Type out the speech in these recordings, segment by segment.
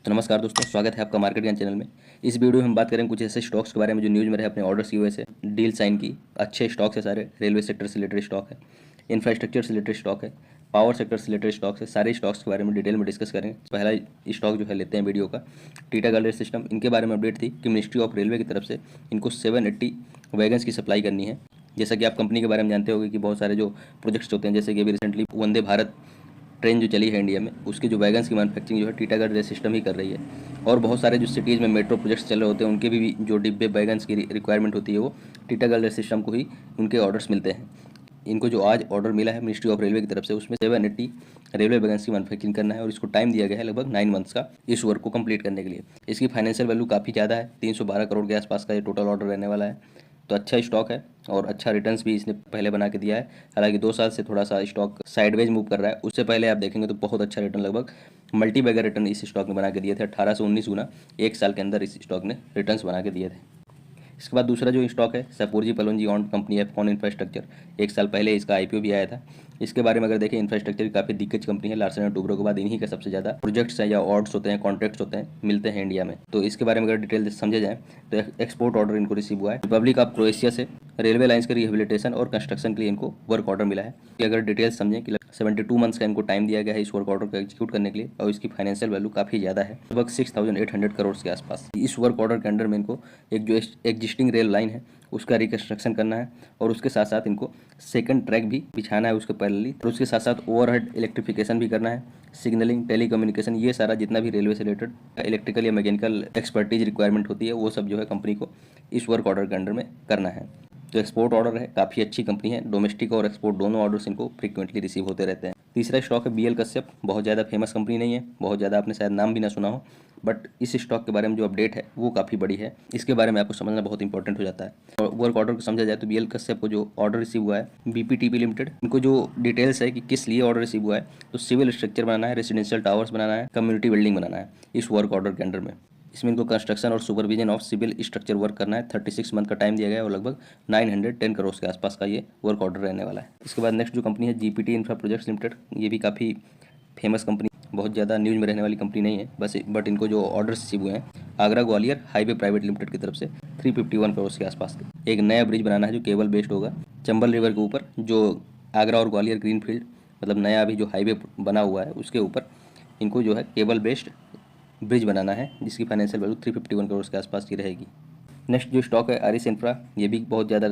तो नमस्कार दोस्तों, स्वागत है आपका मार्केट ज्ञान चैनल में। इस वीडियो में हम बात करेंगे कुछ ऐसे स्टॉक्स के बारे में जो न्यूज़ में रहे, अपने ऑर्डर्स की वजह से डील साइन की। अच्छे स्टॉक्स है सारे, रेलवे सेक्टर से रिलेटेड स्टॉक है, इंफ्रास्ट्रक्चर से रिलेटेड स्टॉक है, पावर सेक्टर से रिलेटेड स्टॉक्स है। सारे स्टॉक्स के बारे में डिटेल में डिस्कस करेंगे। पहला स्टॉक जो है लेते हैं वीडियो का, टीटागढ़ रेल सिस्टम। इनके बारे में अपडेट थी कि मिनिस्ट्री ऑफ रेलवे की तरफ से इनको 780 वैगन्स की सप्लाई करनी है। जैसा कि आप कंपनी के बारे में जानते होंगे कि बहुत सारे जो प्रोजेक्ट्स होते हैं, जैसे कि अभी रिसेंटली वंदे भारत ट्रेन जो चली है इंडिया में, उसके जो वैगन्स की मैन्युफैक्चरिंग जो है टीटागढ़ रेल सिस्टम ही कर रही है। और बहुत सारे जो सिटीज़ में मेट्रो प्रोजेक्ट्स चल रहे होते हैं, उनके भी जो डिब्बे वैगन्स की रिक्वायरमेंट होती है, वो टीटागढ़ रेल सिस्टम को ही उनके ऑर्डर्स मिलते हैं। इनको जो आज ऑर्डर मिला है मिनिस्ट्री ऑफ रेलवे की तरफ से, उसमें 780 रेलवे वैगन्स की मैन्युफैक्चरिंग करना है और इसको टाइम दिया गया है लगभग 9 मंथ्स का इस वर्क को कंप्लीट करने के लिए। इसकी फाइनेंशियल वैल्यू काफ़ी ज़्यादा है, 312 करोड़ के आसपास का ये टोटल ऑर्डर रहने वाला है। तो अच्छा स्टॉक है और अच्छा रिटर्न्स भी इसने पहले बना के दिया है। हालांकि 2 साल से थोड़ा सा स्टॉक साइडवेज मूव कर रहा है, उससे पहले आप देखेंगे तो बहुत अच्छा रिटर्न, लगभग मल्टी बैगर रिटर्न इस स्टॉक ने बना के दिए थे। 18 से 19 गुना एक साल के अंदर इस स्टॉक ने रिटर्न्स बना के दिए थे। इसके बाद दूसरा जो स्टॉक है सैफुरजी पलोनजी ऑन कंपनी है, फॉन इंफ्रास्ट्रक्चर। एक साल पहले इसका आईपीओ भी आया था। इसके बारे में अगर देखें, इंफ्रास्ट्रक्चर की काफ़ी दिग्गज कंपनी है। लार्सन एंड टुब्रो के बाद इन्हीं के सबसे ज़्यादा प्रोजेक्ट्स हैं या ऑर्डर्स होते हैं, कॉन्ट्रैक्ट्स होते हैं, मिलते हैं इंडिया में। तो इसके बारे में अगर डिटेल समझे जाए तो एक्सपोर्ट ऑर्डर इनको रिसीव हुआ है रिपब्लिक ऑफ क्रोएशिया से। रेलवे लाइन्स के रिहेबिलिटेशन और कंस्ट्रक्शन के लिए इनको वर्क ऑर्डर मिला है। कि अगर डिटेल्स समझें कि 72 मंथ्स का इनको टाइम दिया गया है इस वर्क ऑर्डर को एग्जीक्यूट करने के लिए, और इसकी फाइनेंशियल वैल्यू काफ़ी ज़्यादा है, लगभग 6800 करोड़ के आसपास। इस वर्क ऑर्डर के अंडर में इनको एक जो एग्जिस्टिंग रेल लाइन है उसका रिकंस्ट्रक्शन करना है, और उसके साथ साथ इनको सेकंड ट्रैक भी बिछाना है उसके पैरेलली, और उसके साथ साथ ओवरहेड इलेक्ट्रिफिकेशन भी करना है, सिग्नलिंग, टेलीकम्युनिकेशन, ये सारा जितना भी रेलवे से रिलेटेड इलेक्ट्रिकल या मैकेनिकल एक्सपर्टीज रिक्वायरमेंट होती है, वो सब जो है कंपनी को इस वर्क ऑर्डर के अंडर में करना है। तो एक्सपोर्ट ऑर्डर है, काफ़ी अच्छी कंपनी है। डोमेस्टिक और एक्सपोर्ट दोनों ऑर्डर्स इनको फ्रीक्वेंटली रिसीव होते रहते हैं। तीसरा स्टॉक है बीएल कश्यप। बहुत ज़्यादा फेमस कंपनी नहीं है, बहुत ज़्यादा आपने शायद नाम भी ना सुना हो, बट इस स्टॉक के बारे में जो अपडेट है वो काफ़ी बड़ी है। इसके बारे में आपको समझना बहुत इंपॉर्टेंट हो जाता है। और वर्क ऑर्डर को समझा जाए तो बीएल कश्यप को जो ऑर्डर रिसीव हुआ है बीपीटीपी लिमिटेड, इनको जो डिटेल्स है कि किस लिए ऑर्डर रिसीव हुआ है, तो सिविल स्ट्रक्चर बनाना है, रेजिडेंशियल टावर्स बनाना है, कम्युनिटी बिल्डिंग बनाना है इस वर्क ऑर्डर के अंडर में। इसमें इनको कंस्ट्रक्शन और supervision of civil structure work करना है। 36 मंथ का टाइम दिया गया है और लगभग 910 करोड़ के आसपास का ये वर्क ऑर्डर रहने वाला है। इसके बाद नेक्स्ट जो कंपनी है जीपीटी इंफ्रा प्रोजेक्ट्स लिमिटेड, ये भी काफ़ी फेमस कंपनी, बहुत ज़्यादा न्यूज़ में रहने वाली कंपनी नहीं है बस, बट इनको जो ऑर्डर रिसीव हुए हैं Agra Gwalior highway private limited की तरफ से 351 करोड़ के आसपास के। एक नया ब्रिज बनाना है जो केबल बेस्ड होगा चंबल रिवर के ऊपर, जो आगरा और ग्वालियर ग्रीनफील्ड, मतलब नया अभी जो हाईवे बना हुआ है उसके ऊपर इनको जो है केबल बेस्ड ब्रिज बनाना है, जिसकी फाइनेंशियल वैल्यू 351 करोड़ के आसपास की रहेगी। नेक्स्ट जो स्टॉक है आरिस इंफ्रा, ये भी बहुत ज़्यादा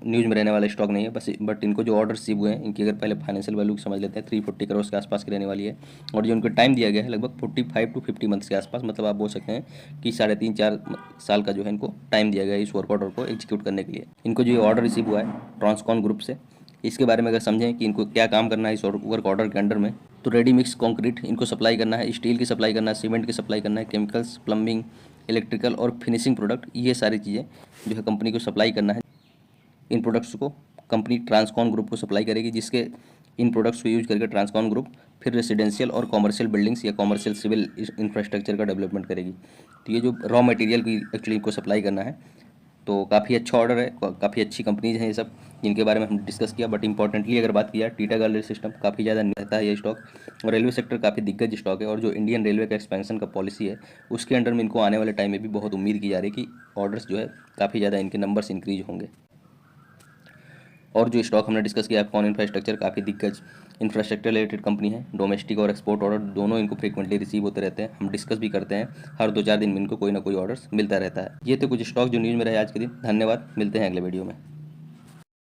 न्यूज़ में रहने वाला स्टॉक नहीं है बस, बट इनको जो ऑर्डर रिसीव हुए हैं इनकी अगर पहले फाइनेंशियल वैल्यू समझ लेते हैं, 340 करोड़ के आसपास की रहने वाली है। और जो उनको टाइम दिया गया है लगभग 45 टू 50 मंथ्स के आसपास, मतलब आप बोल सकते हैं कि 3.5-4 साल का जो है इनको टाइम दिया गया है इस वर्क ऑर्डर को एग्जीक्यूट करने के लिए। इनको जो ऑर्डर रिसीव हुआ है ट्रांसकॉन ग्रुप से, इसके बारे में अगर समझें कि इनको क्या काम करना है इस वर्क ऑर्डर के अंडर में, तो रेडी मिक्स कंक्रीट इनको सप्लाई करना है, स्टील की सप्लाई करना है, सीमेंट की सप्लाई करना है, केमिकल्स, प्लम्बिंग, इलेक्ट्रिकल और फिनिशिंग प्रोडक्ट, ये सारी चीज़ें जो है कंपनी को सप्लाई करना है। इन प्रोडक्ट्स को कंपनी ट्रांसकॉन ग्रुप को सप्लाई करेगी, जिसके इन प्रोडक्ट्स को यूज करके ट्रांसकॉन ग्रुप फिर रेसिडेंशियल और कॉमर्शियल बिल्डिंग्स या कॉमर्शियल सिविल इंफ्रास्ट्रक्चर का डेवलपमेंट करेगी। तो ये जो रॉ मटेरियल की एक्चुअली इनको सप्लाई करना है, तो काफ़ी अच्छा ऑर्डर है, काफ़ी अच्छी कंपनीज हैं ये सब, जिनके बारे में हमने डिस्कस किया। बट इंपॉर्टेंटली अगर बात किया टीटागढ़ रेल सिस्टम, काफ़ी ज़्यादा रहता है ये स्टॉक, और रेलवे सेक्टर काफ़ी दिग्गज स्टॉक है। और जो इंडियन रेलवे का एक्सपेंशन का पॉलिसी है उसके अंडर में इनको आने वाले टाइम में भी बहुत उम्मीद की जा रही है कि ऑर्डर्स जो है काफ़ी ज़्यादा इनके नंबर्स इंक्रीज होंगे। और जो स्टॉक हमने डिस्कस किया कौन इंफ्रास्ट्रक्चर, काफ़ी दिग्गज इंफ्रास्ट्रक्चर रिलेटेड कंपनी है। डोमेस्टिक और एक्सपोर्ट ऑर्डर दोनों इनको फ्रीक्वेंटली रिसीव होते रहते हैं, हम डिस्कस भी करते हैं, हर 2-4 दिन में इनको कोई ना कोई ऑर्डर्स मिलता रहता है। ये तो कुछ स्टॉक जो न्यूज़ में रहे आज के दिन। धन्यवाद, मिलते हैं अगले वीडियो में।